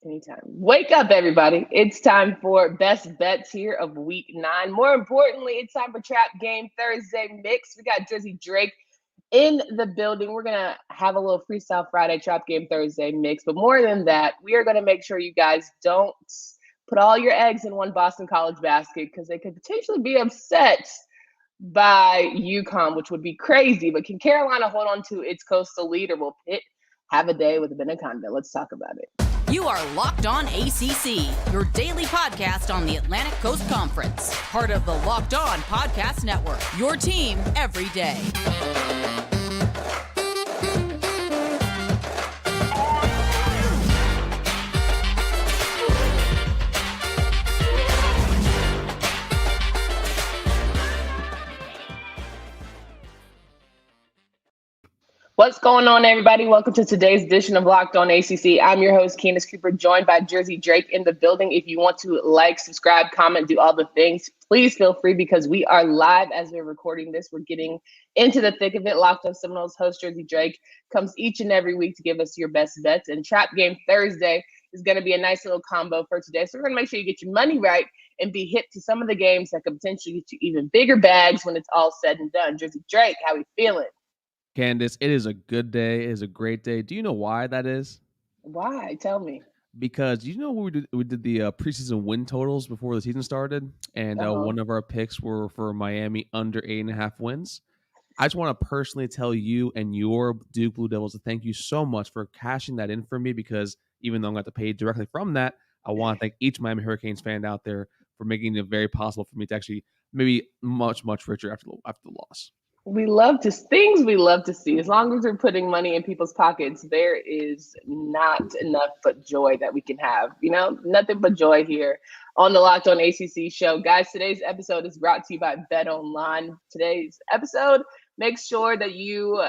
Anytime. Wake up, everybody. It's time for best bets here of week 9. More importantly, it's time for Trap Game Thursday mix. We got Drizzy Drake in the building. We're going to have a little Freestyle Friday Trap Game Thursday mix. But more than that, we are going to make sure you guys don't put all your eggs in one Boston College basket because they could potentially be upset by UConn, which would be crazy. But can Carolina hold on to its coastal lead, or will Pitt have a day with Benaconda? Let's talk about it. You are Locked On ACC, your daily podcast on the Atlantic Coast Conference. Part of the Locked On Podcast Network, your team every day. What's going on, everybody? Welcome to today's edition of Locked On ACC. I'm your host, Candace Cooper, joined by Drizzy Drake in the building. If you want to like, subscribe, comment, do all the things, please feel free because we are live as we're recording this. We're getting into the thick of it. Locked On Seminoles host Drizzy Drake comes each and every week to give us your best bets. And Trap Game Thursday is going to be a nice little combo for today. So we're going to make sure you get your money right and be hip to some of the games that could potentially get you even bigger bags when it's all said and done. Drizzy Drake, how we feeling? Candace, it is a good day. It is a great day. Do you know why that is? Why? Tell me. Because we did the preseason win totals before the season started, and one of our picks were for Miami under 8.5 wins. I just want to personally tell you and your Duke Blue Devils to thank you so much for cashing that in for me, because even though I'm going to pay directly from that, I want to thank each Miami Hurricanes fan out there for making it very possible for me to actually maybe much richer after the loss. We love to see. As long as we're putting money in people's pockets, there is not enough but joy that we can have. You know, nothing but joy here on the Locked On ACC show. Guys, today's episode is brought to you by BetOnline. Today's episode, make sure that you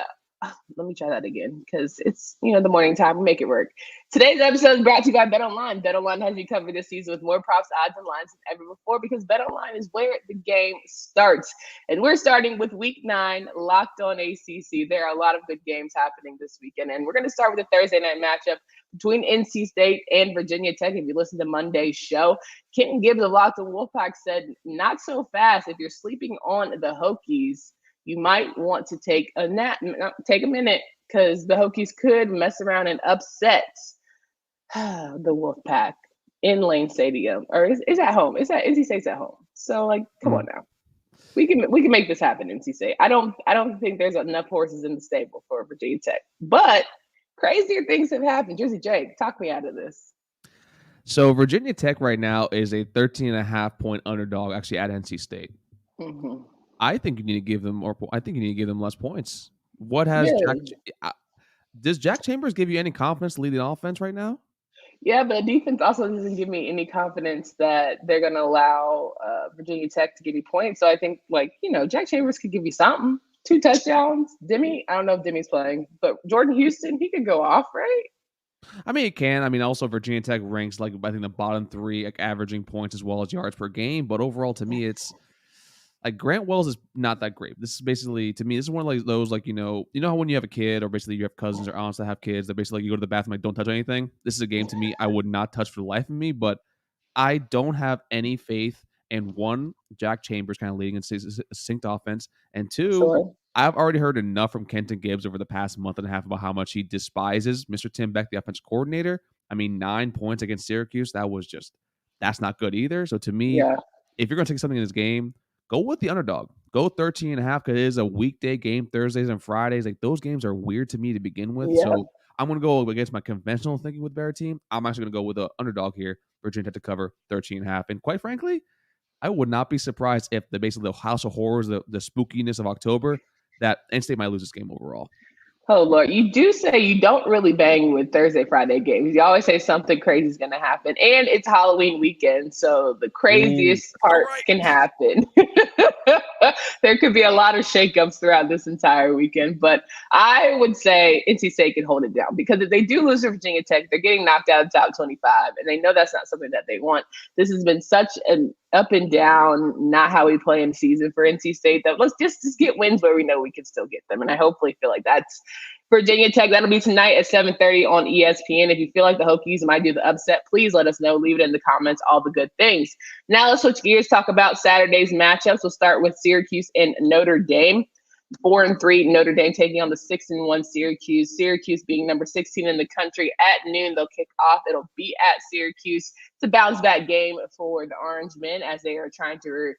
let me try that again because it's, the morning time. We make it work. Today's episode is brought to you by BetOnline. BetOnline has you covered this season with more props, odds, and lines than ever before because BetOnline is where the game starts. And we're starting with Week 9, Locked On ACC. There are a lot of good games happening this weekend. And we're going to start with a Thursday night matchup between NC State and Virginia Tech. If you listen to Monday's show, Kenton Gibbs of Locked On Wolfpack said, not so fast. If you're sleeping on the Hokies, you might want to take a minute, because the Hokies could mess around and upset the Wolfpack in Lane Stadium, or is at home. NC State's at home. So come on now, we can make this happen. NC State. I don't think there's enough horses in the stable for Virginia Tech, but crazier things have happened. Drizzy Drake, talk me out of this. So Virginia Tech right now is a 13.5 point underdog, actually at NC State. Mm-hmm. I think you need to give them more. I think you need to give them less points. What has does Jack Chambers give you any confidence to lead the offense right now? Yeah, but defense also doesn't give me any confidence that they're going to allow Virginia Tech to give you points. So I think, Jack Chambers could give you something. 2 touchdowns. Demi, I don't know if Demi's playing, but Jordan Houston, he could go off, right? I mean, it can. I mean, also Virginia Tech ranks I think the bottom 3, averaging points as well as yards per game. But overall, to me, it's Grant Wells is not that great. This is basically, to me, this is one of those, how when you have a kid or basically you have cousins or aunts that have kids that basically you go to the bathroom, don't touch anything. This is a game to me I would not touch for the life of me, but I don't have any faith in, one, Jack Chambers kind of leading a succinct offense, and 2, sure, I've already heard enough from Kenton Gibbs over the past month and a half about how much he despises Mr. Tim Beck, the offensive coordinator. I mean, 9 points against Syracuse, that's not good either. So to me, if you're going to take something in this game, go with the underdog. Go 13.5 because it is a weekday game, Thursdays and Fridays. Those games are weird to me to begin with. Yeah. So I'm going to go against my conventional thinking with Bear team. I'm actually going to go with the underdog here. Virginia Tech to cover 13.5. And quite frankly, I would not be surprised if the House of Horrors, the spookiness of October, that NC State might lose this game overall. Oh, Lord, you do say you don't really bang with Thursday, Friday games. You always say something crazy is going to happen. And it's Halloween weekend, so the craziest parts can happen. There could be a lot of shakeups throughout this entire weekend. But I would say NC State can hold it down, because if they do lose to Virginia Tech, they're getting knocked out of the top 25. And they know that's not something that they want. This has been such an up and down, not how we play in season for NC State, that let's just get wins where we know we can still get them. And I hopefully feel like that's Virginia Tech, that'll be tonight at 7:30 on ESPN. If you feel like the Hokies might do the upset, please let us know. Leave it in the comments, all the good things. Now let's switch gears, talk about Saturday's matchups. We'll start with Syracuse and Notre Dame. 4-3 Notre Dame taking on the 6-1 Syracuse. Syracuse being number 16 in the country at noon. They'll kick off. It'll be at Syracuse. It's a bounce back game for the Orange Men as they are trying to,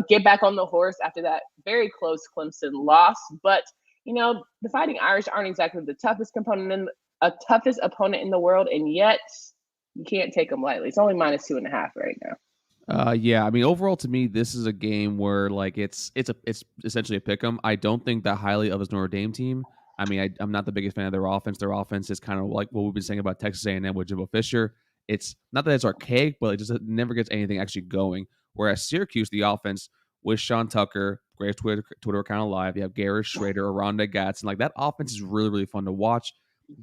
get back on the horse after that very close Clemson loss. But the Fighting Irish aren't exactly the toughest opponent in the world, and yet you can't take them lightly. It's only -2.5 right now. Yeah, I mean, overall to me, this is a game where it's essentially a pick 'em. I don't think that highly of this Notre Dame team. I mean, I'm not the biggest fan of their offense. Their offense is kind of like what we've been saying about Texas A&M with Jimbo Fisher. It's not that it's archaic, but it never gets anything actually going. Whereas Syracuse, the offense with Sean Tucker, great Twitter account alive. You have Garrett Schrader, Aronda Gatson. That offense is really, really fun to watch.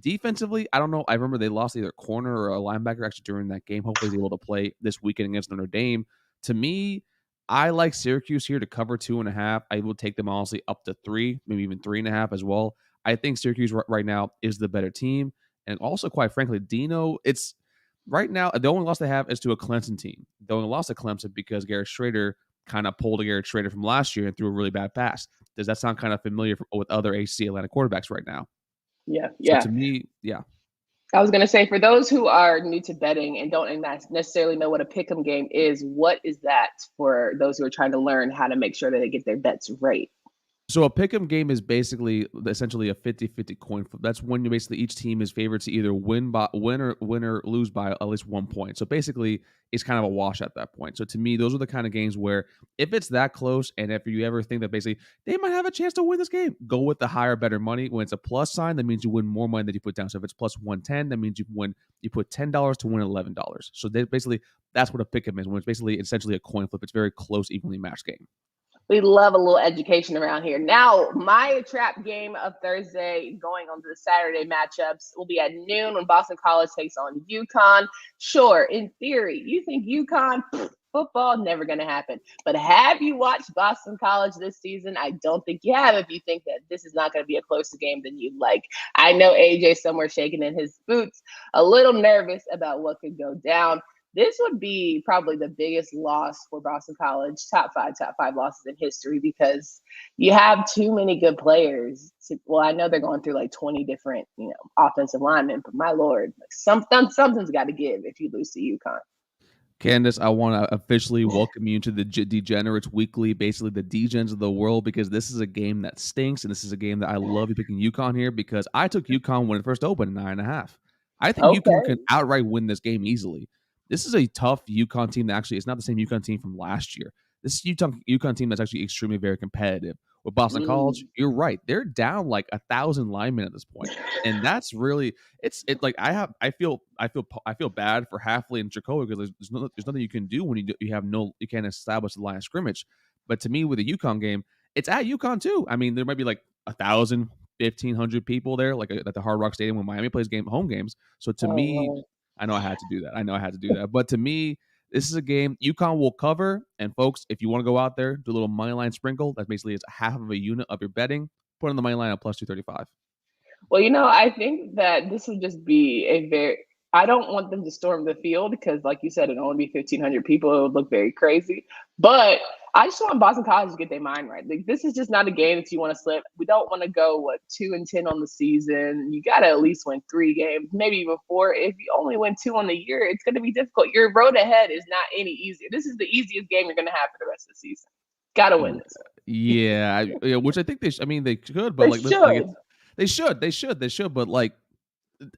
Defensively, I don't know. I remember they lost either a corner or a linebacker actually during that game. Hopefully, he's able to play this weekend against Notre Dame. To me, I like Syracuse here to cover 2.5. I will take them honestly up to 3, maybe even 3.5 as well. I think Syracuse right now is the better team. And also, quite frankly, Dino, it's right now, the only loss they have is to a Clemson team. They only lost to Clemson because Garrett Schrader kind of pulled a Garrett Schrader from last year and threw a really bad pass. Does that sound kind of familiar with other ACC Atlanta quarterbacks right now? Yeah. So to me, yeah. I was going to say, for those who are new to betting and don't necessarily know what a pick'em game is, what is that for those who are trying to learn how to make sure that they get their bets right? So a pick'em game is essentially a 50-50 coin flip. That's when each team is favored to either win or lose by at least 1 point. So basically, it's kind of a wash at that point. So to me, those are the kind of games where if it's that close, and if you ever think that basically they might have a chance to win this game, go with the higher, better money. When it's a plus sign, that means you win more money than you put down. So if it's plus 110, that means you put $10 to win $11. So that's what a pick'em is. When it's essentially a coin flip. It's a very close, evenly matched game. We love a little education around here. Now, my trap game of Thursday, going on to the Saturday matchups, will be at noon when Boston College takes on UConn. Sure, in theory, you think UConn football, never going to happen. But have you watched Boston College this season? I don't think you have. If you think that this is not going to be a closer game than you'd like. I know AJ somewhere shaking in his boots, a little nervous about what could go down. This would be probably the biggest loss for Boston College, top five losses in history, because you have too many good players. I know they're going through 20 different, offensive linemen, but my Lord, something's got to give if you lose to UConn. Candace, I want to officially welcome you to the Degenerates Weekly, basically the degens of the world, because this is a game that stinks, and this is a game that I love you picking UConn here, because I took UConn when it first opened 9.5. I think UConn can outright win this game easily. This is a tough UConn team that actually is not the same UConn team from last year. This is UConn team that's actually extremely very competitive. With Boston College, you're right. They're down 1,000 linemen at this point. And that's really I feel bad for Hafley and Jurkovec because there's nothing you can do when you can't establish the line of scrimmage. But to me, with the UConn game, it's at UConn too. I mean, there might be 1,000, 1,500 people there, at the Hard Rock Stadium when Miami plays home games. So to me, I know I had to do that. But to me, this is a game UConn will cover. And folks, if you want to go out there, do a little money line sprinkle. That basically is half of a unit of your betting. Put on the money line at plus 235. Well, I think that this would just be I don't want them to storm the field because, like you said, it'll only be 1,500 people. It would look very crazy. But I just want Boston College to get their mind right. This is just not a game that you want to slip. We don't want to go 2-10 on the season. You got to at least win 3 games, maybe even 4. If you only win 2 on the year, it's going to be difficult. Your road ahead is not any easier. This is the easiest game you're going to have for the rest of the season. Got to win this. Yeah, which I think they could, but they should. But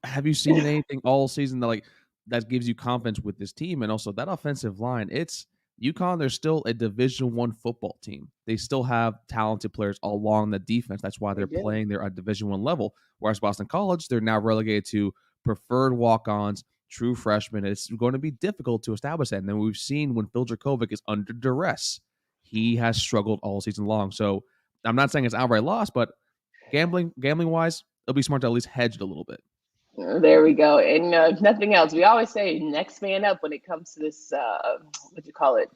have you seen anything all season that gives you confidence with this team? And also that offensive line, it's UConn. They're still a Division I football team. They still have talented players along the defense. That's why they're playing there at Division I level. Whereas Boston College, they're now relegated to preferred walk-ons, true freshmen. It's going to be difficult to establish that. And then we've seen when Phil Jurkovec is under duress, he has struggled all season long. So I'm not saying it's outright loss, but gambling wise, it'll be smart to at least hedge it a little bit. There we go. And if nothing else, we always say next man up when it comes to this,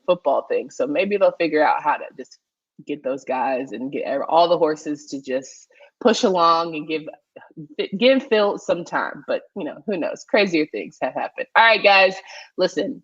football thing. So maybe they'll figure out how to just get those guys and get all the horses to just push along and give Phil some time. But, who knows? Crazier things have happened. All right, guys, listen.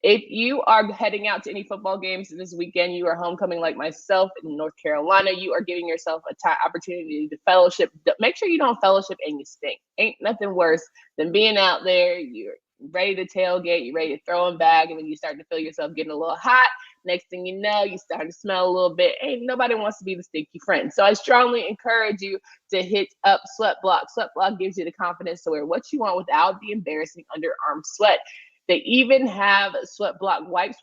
If you are heading out to any football games this weekend, you are homecoming like myself in North Carolina, you are giving yourself a opportunity to fellowship. Make sure you don't fellowship and you stink. Ain't nothing worse than being out there. You're ready to tailgate. You're ready to throw them back. And then you start to feel yourself getting a little hot. Next thing you know, you start to smell a little bit. Ain't nobody wants to be the stinky friend. So I strongly encourage you to hit up SweatBlock. SweatBlock gives you the confidence to wear what you want without the embarrassing underarm sweat. They even have SweatBlock wipes,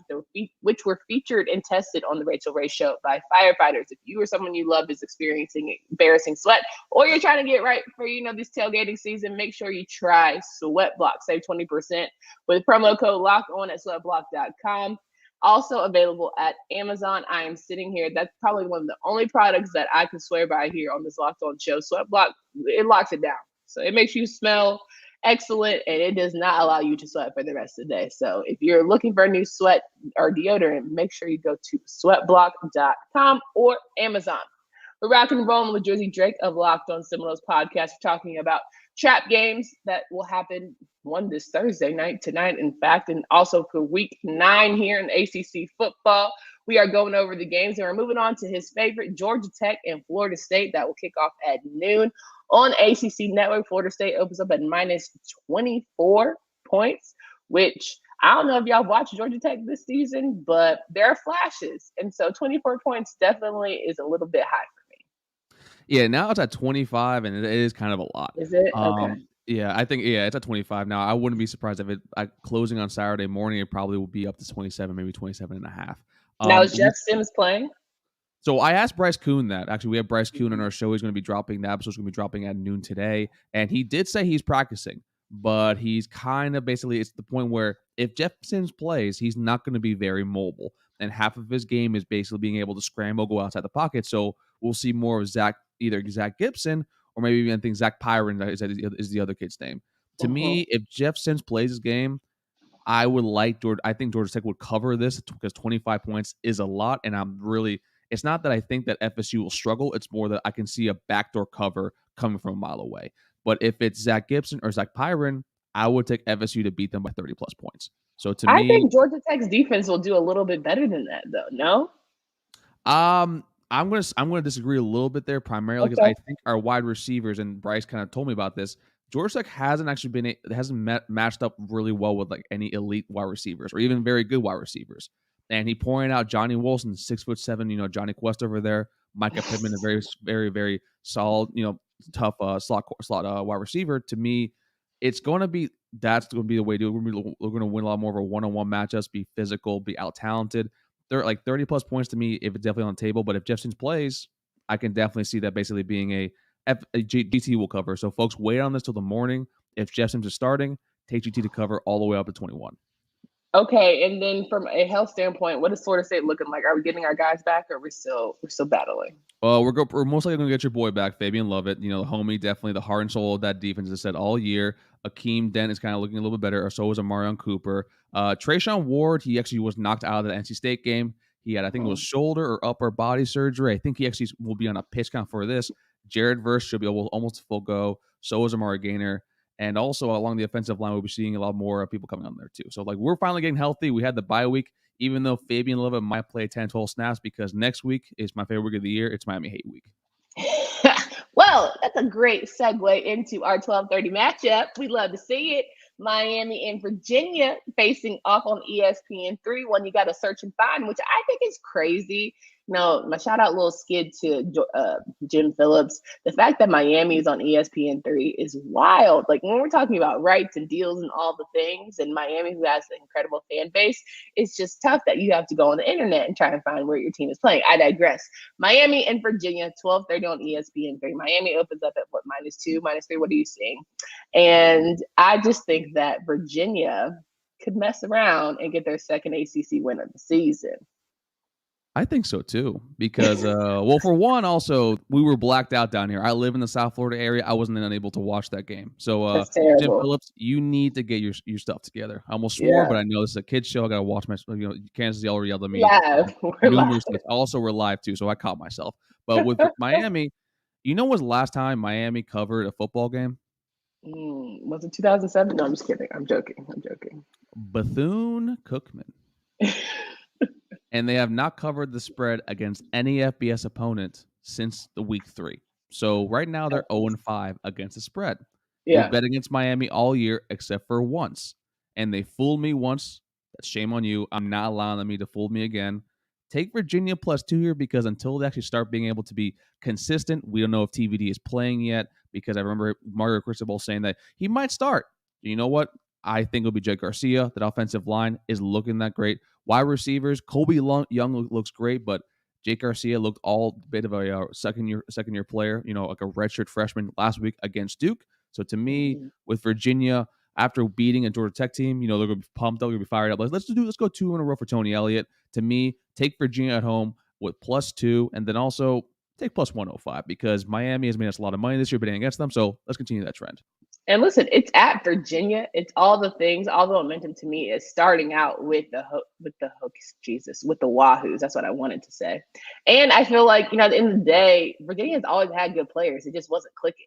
which were featured and tested on the Rachel Ray Show by firefighters. If you or someone you love is experiencing embarrassing sweat, or you're trying to get right for this tailgating season, make sure you try SweatBlock. Save 20% with promo code LOCKEDON at sweatblock.com. Also available at Amazon. I am sitting here. That's probably one of the only products that I can swear by here on this Locked On show. SweatBlock, it locks it down. So it makes you smell excellent, and it does not allow you to sweat for the rest of the day. So if you're looking for a new sweat or deodorant, make sure you go to sweatblock.com or Amazon. We're rocking and rolling with Drizzy Drake of Locked On Seminoles podcast, talking about trap games that will happen this Thursday night tonight, in fact, and also for week 9 here in ACC football. We are going over the games, and we're moving on to his favorite, Georgia Tech and Florida State. That will kick off at noon on ACC Network. Florida State opens up at minus 24 points, which I don't know if y'all watched Georgia Tech this season, but there are flashes. And so 24 points definitely is a little bit high for me. Yeah, now it's at 25, and it is kind of a lot. Is it? Okay. Yeah, I think, it's at 25 now. I wouldn't be surprised if closing on Saturday morning, it probably will be up to 27, maybe 27 and a half. Now, is Jeff Sims playing? So I asked Bryce Kuhn that. Actually, we have Bryce Kuhn on our show. He's going to be dropping. The episode's going to be dropping at noon today. And he did say he's practicing, but he's kind of basically, it's the point where if Jeff Sims plays, he's not going to be very mobile. And half of his game is basically being able to scramble, go outside the pocket. So we'll see more of either Zach Gibson, or maybe even I think Zach Pyron is the other kid's name. To me, if Jeff Sims plays his game, I think Georgia Tech would cover this because 25 points is a lot. And it's not that I think that FSU will struggle. It's more that I can see a backdoor cover coming from a mile away. But if it's Zach Gibson or Zach Pyron, I would take FSU to beat them by 30 plus points. So I think Georgia Tech's defense will do a little bit better than that, though. No. I'm gonna disagree a little bit there, primarily because I think our wide receivers, and Bryce kind of told me about this, Georgia Tech hasn't matched up really well with like any elite wide receivers or even very good wide receivers. And he pointed out Johnny Wilson, 6'7", Johnny Quest over there, Micah Pittman, a very, very, very solid, tough slot wide receiver. To me, that's going to be the way to do it. We're going to win a lot more of a one-on-one matchups, be physical, be out-talented. They're like 30 plus points to me if it's definitely on the table. But if Jeff Sims plays, I can definitely see that basically being a GT will cover. So folks, wait on this till the morning. If Jeff Sims is starting, take GT to cover all the way up to 21. Okay, and then from a health standpoint, what is Florida State looking like? Are we getting our guys back, or we're still battling? Well, we're most likely going to get your boy back, Fabian Lovett. The homie, definitely the heart and soul of that defense, as I said, all year. Akeem Dent is kind of looking a little bit better, or so is Amarion Cooper. Trayshawn Ward, he actually was knocked out of the NC State game. He had, I think it was shoulder or upper body surgery. I think he actually will be on a pitch count for this. Jared Verse should be almost full go. So is Amari Gaynor. And also along the offensive line, we'll be seeing a lot more people coming on there too. So we're finally getting healthy. We had the bye week, even though Fabian Lovett might play 10, 12 snaps, because next week is my favorite week of the year. It's Miami Hate Week. Well, that's a great segue into our 12:30 matchup. We love to see it. Miami and Virginia facing off on ESPN3, one you got to search and find, which I think is crazy. My shout out little skid to Jim Phillips. The fact that Miami is on ESPN3 is wild. Like when we're talking about rights and deals and all the things, and Miami, who has an incredible fan base, it's just tough that you have to go on the internet and try and find where your team is playing. I digress. Miami and Virginia, 12:30 on ESPN3. Miami opens up at -2, -3. What are you seeing? And I just think that Virginia could mess around and get their second ACC win of the season. I think so too, because for one, also we were blacked out down here. I live in the South Florida area. I wasn't unable to watch that game. So Jim Phillips, you need to get your stuff together. I almost swore, but I know this is a kid's show. I got to watch my. Kansas already yelled at me. Yeah, Also, we're live too, so I caught myself. But with Miami, You know when's the last time Miami covered a football game? Was it 2007? No, I'm just kidding. I'm joking. Bethune-Cookman. And they have not covered the spread against any FBS opponent since the week 3. So right now they're 0-5 against the spread. Yeah. We bet against Miami all year except for once. And they fooled me once. That's shame on you. I'm not allowing them to fool me again. Take Virginia +2 here because until they actually start being able to be consistent, we don't know if TVD is playing yet because I remember Mario Cristobal saying that he might start. You know what? I think it'll be Jake Garcia. That offensive line is looking that great. Wide receivers, Kobe Young looks great, but Jake Garcia looked all bit of a second year player, like a redshirt freshman last week against Duke. So to me, with Virginia, after beating a Georgia Tech team, they're going to be pumped up, they're going to be fired up. Let's go 2 in a row for Tony Elliott. To me, take Virginia at home with +2, and then also take +105 because Miami has made us a lot of money this year betting against them. So let's continue that trend. And listen, it's at Virginia. It's all the things. All the momentum to me is starting out with the Wahoos. That's what I wanted to say. And I feel like at the end of the day, Virginia's always had good players. It just wasn't clicking.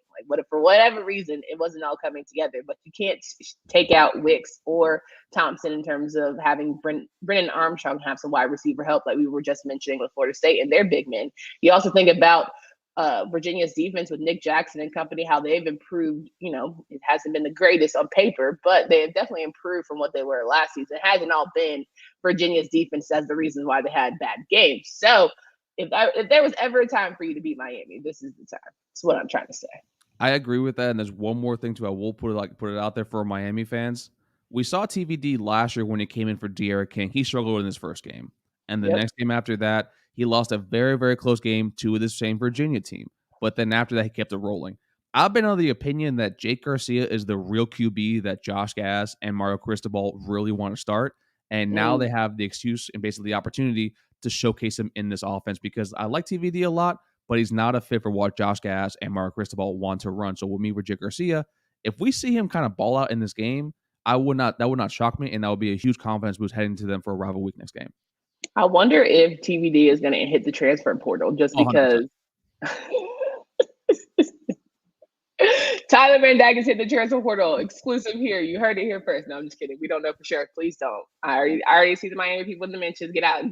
For whatever reason, it wasn't all coming together. But you can't take out Wicks or Thompson in terms of having Brennan Armstrong have some wide receiver help, like we were just mentioning with Florida State and their big men. You also think about Virginia's defense with Nick Jackson and company, how they've improved. It hasn't been the greatest on paper, but they have definitely improved from what they were last season. It hasn't all been Virginia's defense as the reason why they had bad games. So if there was ever a time for you to beat Miami, this is the time. That's what I'm trying to say. I agree with that. And there's one more thing too. I will put it out there for Miami fans. We saw TVD last year when he came in for De'Ara King. He struggled in his first game. And the next game after that, he lost a very, very close game to the same Virginia team. But then after that, he kept it rolling. I've been of the opinion that Jake Garcia is the real QB that Josh Gaz and Mario Cristobal really want to start. And now they have the excuse and basically the opportunity to showcase him in this offense because I like TVD a lot, but he's not a fit for what Josh Gaz and Mario Cristobal want to run. So with me, with Jake Garcia, if we see him kind of ball out in this game, that would not shock me, and that would be a huge confidence boost heading to them for a rival week next game. I wonder if TVD is going to hit the transfer portal just because Tyler Van Dyke is hitting the transfer portal. Exclusive here. You heard it here first. No, I'm just kidding. We don't know for sure. Please don't. I already see the Miami people in the mentions. Get out.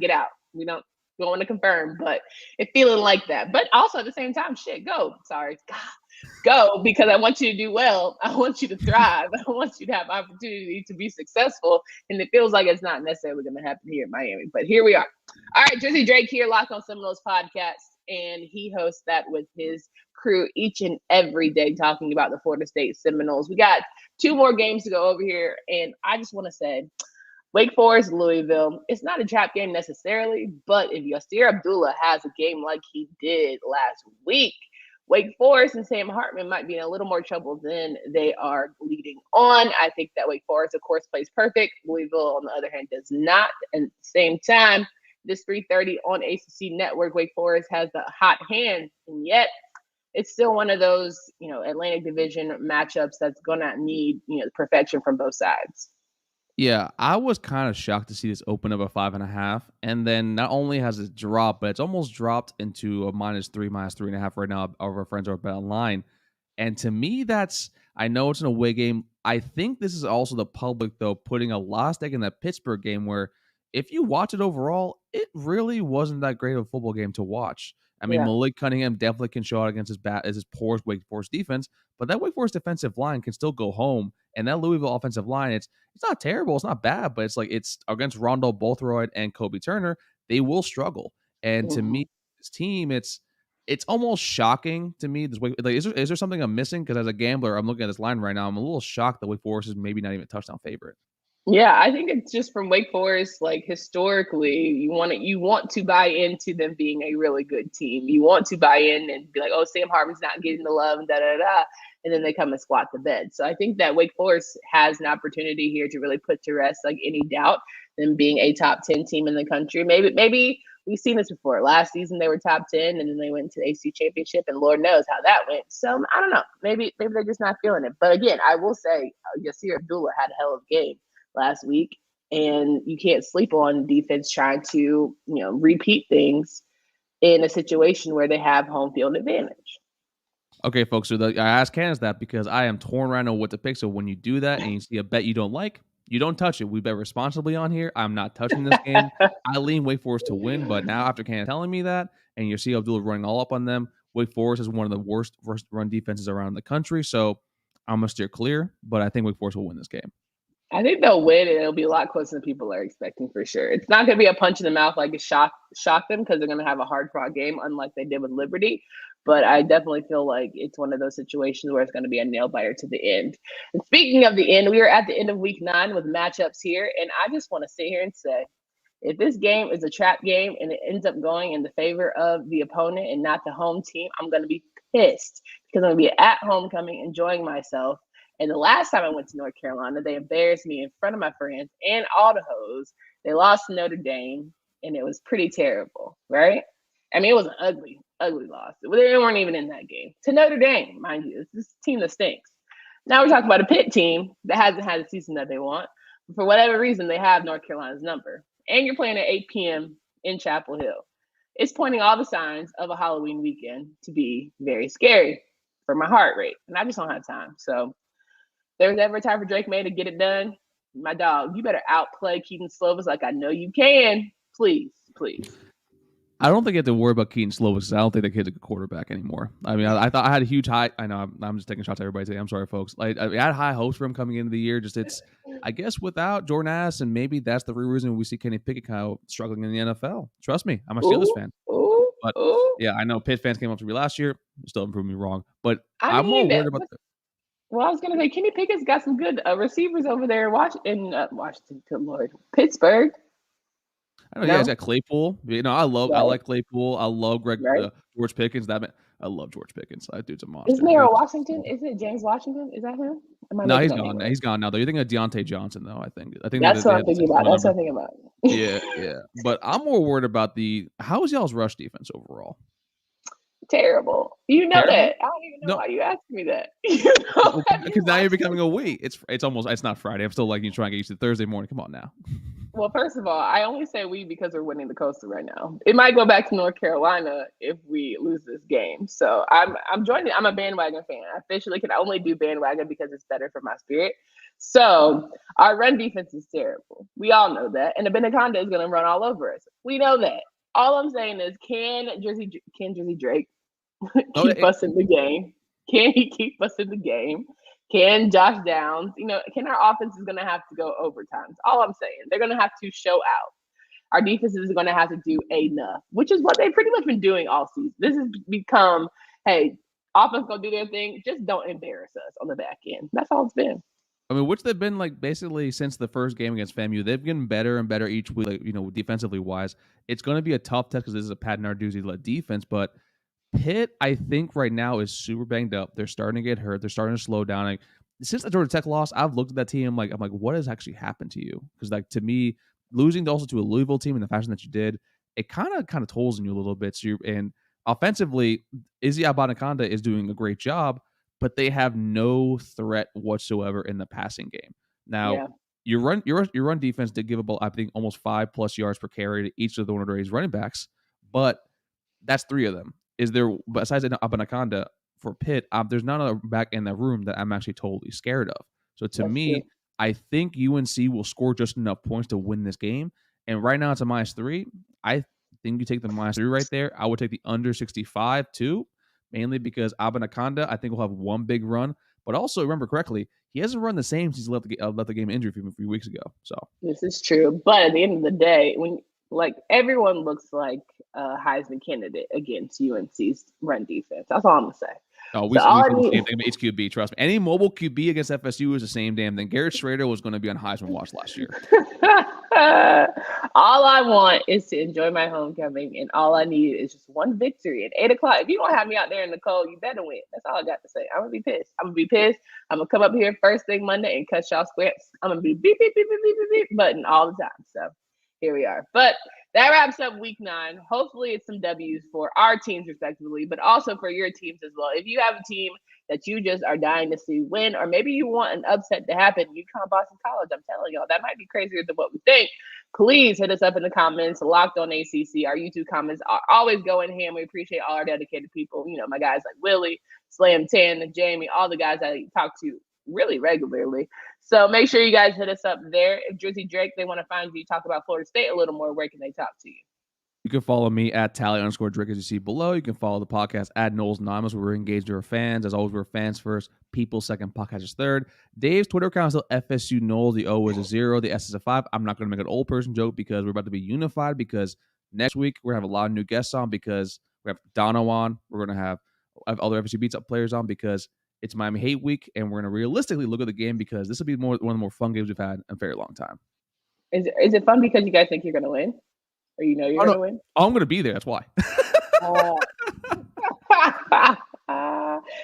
We don't want to confirm, but it's feeling like that. But also at the same time, go. Sorry. Go, because I want you to do well. I want you to thrive. I want you to have opportunity to be successful. And it feels like it's not necessarily going to happen here in Miami. But here we are. All right, Drizzy Drake here, Locked on Seminoles podcast. And he hosts that with his crew each and every day talking about the Florida State Seminoles. We got 2 more games to go over here. And I just want to say, Wake Forest, Louisville, it's not a trap game necessarily. But if Yasir Abdullah has a game like he did last week, Wake Forest and Sam Hartman might be in a little more trouble than they are leading on. I think that Wake Forest, of course, plays perfect. Louisville, on the other hand, does not. And at the same time, this 3:30 on ACC Network, Wake Forest has the hot hand, and yet it's still one of those, Atlantic Division matchups that's going to need, perfection from both sides. Yeah, I was kind of shocked to see this open up at 5.5, and then not only has it dropped, but it's almost dropped into a -3, -3.5 right now. Our friends are at BetOnline, and to me, I know it's an away game. I think this is also the public though putting a lot of stake in that Pittsburgh game, where if you watch it overall, it really wasn't that great of a football game to watch. I mean, Malik Cunningham definitely can show out against his poor Wake Forest defense, but that Wake Forest defensive line can still go home. And that Louisville offensive line, it's not terrible, it's not bad, but it's against Rondo Bothroyd and Kobe Turner, they will struggle. And to me, this team, it's almost shocking to me. This is there something I'm missing? Because as a gambler, I'm looking at this line right now. I'm a little shocked that Wake Forest is maybe not even a touchdown favorite. Yeah, I think it's just from Wake Forest, historically, you want to buy into them being a really good team. You want to buy in and be like, oh, Sam Hartman's not getting the love, and da-da-da, and then they come and squat the bed. So I think that Wake Forest has an opportunity here to really put to rest any doubt them being a top 10 team in the country. Maybe we've seen this before. Last season they were top 10, and then they went to the ACC championship, and Lord knows how that went. So I don't know. Maybe they're just not feeling it. But again, I will say Yasir Abdullah had a hell of a game last week, and you can't sleep on defense trying to repeat things in a situation where they have home field advantage. Okay, folks. So I asked Candace that because I am torn right now what to pick. So when you do that and you see a bet you don't like, you don't touch it. We bet responsibly on here. I'm not touching this game. I lean Wake Forest to win, but now after Candace telling me that, and you see Abdullah running all up on them, Wake Forest is one of the worst run defenses around the country. So I'm gonna steer clear, but I think Wake Forest will win this game. I think they'll win, and it'll be a lot closer than people are expecting for sure. It's not going to be a punch in the mouth like it shock them because they're going to have a hard fought game, unlike they did with Liberty. But I definitely feel like it's one of those situations where it's going to be a nail biter to the end. And speaking of the end, we are at the end of week 9 with matchups here, and I just want to sit here and say, if this game is a trap game and it ends up going in the favor of the opponent and not the home team, I'm going to be pissed because I'm going to be at homecoming enjoying myself. And the last time I went to North Carolina, they embarrassed me in front of my friends and all the hoes. They lost to Notre Dame, and it was pretty terrible, right? I mean, it was an ugly, ugly loss. They weren't even in that game. To Notre Dame, mind you. It's this team that stinks. Now we're talking about a Pitt team that hasn't had the season that they want. For whatever reason, they have North Carolina's number. And you're playing at 8 p.m. in Chapel Hill. It's pointing all the signs of a Halloween weekend to be very scary for my heart rate. And I just don't have time. So there's ever a time for Drake May to get it done, my dog, you better outplay Keaton Slovis like I know you can. Please, please. I don't think you have to worry about Keaton Slovis because I don't think the kid's a good quarterback anymore. I mean, I thought I had a huge high. I know I'm just taking shots at everybody today. I'm sorry, folks. Like I had high hopes for him coming into the year. Just I guess without Jordan Addison, and maybe that's the real reason we see Kenny Pickett kind of struggling in the NFL. Trust me, I'm a Steelers fan. But yeah, I know Pitt fans came up to me last year. Still proved me wrong. But I'm more worried about. Well, I was going to say, Kenny Pickett's got some good receivers over there in Washington, good Lord, Pittsburgh. I know, yeah, he's got Claypool. You know, I like Claypool. I love George Pickens. I love George Pickens. That dude's a monster. Isn't there a Washington? Is it James Washington? Is that him? No, he's gone. He's gone now. Though you're thinking of Deontay Johnson, though. I think that's what I'm thinking about. That's what I'm thinking about. Yeah. But I'm more worried about how is y'all's rush defense overall? Terrible. You know that. I don't even know why you asked me that. Because now you're becoming a we. It's not Friday. I'm still like you trying to get used to Thursday morning. Come on now. Well, first of all, I only say we because we're winning the Coastal right now. It might go back to North Carolina if we lose this game. So I'm joining. I'm a bandwagon fan. I officially can only do bandwagon because it's better for my spirit. So our run defense is terrible. We all know that. And the Benaconda is going to run all over us. We know that. All I'm saying is, can Drizzy Drake keep us in the game? Can he keep us in the game? Can Josh Downs, can our offense is going to have to go overtime? That's all I'm saying. They're going to have to show out. Our defense is going to have to do enough, which is what they've pretty much been doing all season. This has become, hey, offense go do their thing. Just don't embarrass us on the back end. That's all it's been. I mean, which they've been like basically since the first game against FAMU. They've gotten better and better each week, like, defensively wise. It's going to be a tough test because this is a Pat Narduzzi-led defense, but Pitt, I think right now is super banged up. They're starting to get hurt. They're starting to slow down. Like, since the Georgia Tech loss, I've looked at that team. I'm like, what has actually happened to you? Because to me, losing also to a Louisville team in the fashion that you did, it kind of tolls in you a little bit. So and offensively, Izzy Abanikanda is doing a great job, but they have no threat whatsoever in the passing game. Now, your run defense did give up, I think, almost 5+ yards per carry to each of the Notre Dame's running backs, but that's 3 of them. Is there, besides Abanikanda for Pitt, there's not a back in that room that I'm actually totally scared of. So to me, I think UNC will score just enough points to win this game. And right now it's a -3. I think you take the -3 right there. I would take the under 65 too, mainly because Abanikanda, I think, will have one big run. But also, remember correctly, he hasn't run the same since he left the game injured a few weeks ago. So this is true. But at the end of the day, when everyone looks like a Heisman candidate against UNC's run defense. That's all I'm gonna say. Oh, we see the same thing about HQB. Trust me. Any mobile QB against FSU is the same damn thing. Garrett Schrader was going to be on Heisman watch last year. All I want is to enjoy my homecoming, and all I need is just one victory at 8:00. If you don't have me out there in the cold, you better win. That's all I got to say. I'm gonna be pissed. I'm gonna come up here first thing Monday and cut y'all squares. I'm gonna be beep beep beep beep beep beep beep button all the time. So here we are. But that wraps up week 9. Hopefully it's some W's for our teams respectively, but also for your teams as well. If you have a team that you just are dying to see win, or maybe you want an upset to happen. UConn, Boston College, I'm telling y'all, that might be crazier than what we think. Please hit us up in the comments. Locked on ACC. Our YouTube comments are always going ham. We appreciate all our dedicated people. You know, my guys like Willie, Slam 10, and Jamie, all the guys I talk to really regularly. So make sure you guys hit us up there. If Drizzy Drake, they want to find you, talk about Florida State a little more, where can they talk to you? You can follow me at Tally_Drake as you see below. You can follow the podcast at Knowles Anonymous, where we're engaged with our fans. As always, we're fans first, people second, podcasters third. Dave's Twitter account is still FSU Knowles. The O is a 0, the S is a 5. I'm not going to make an old person joke because we're about to be unified, because next week we're going to have a lot of new guests on, because we have Dono on. We're going to have other FSU Beats Up players on, because it's Miami Hate Week, and we're going to realistically look at the game, because this will be one of the more fun games we've had in a very long time. Is it fun because you guys think you're going to win? Or you know you're going to win? I'm going to be there. That's why.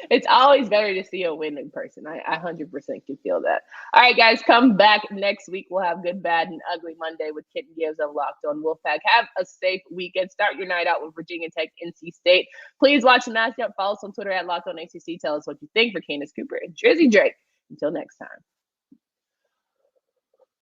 It's always better to see a win in person. I 100% can feel that. All right, guys, come back next week. We'll have Good, Bad, and Ugly Monday with Kitten Gibbs on Locked On Wolfpack. Have a safe weekend. Start your night out with Virginia Tech, NC State. Please watch the matchup. Follow us on Twitter at Locked On ACC. Tell us what you think. For Candace Cooper and Drizzy Drake. Until next time.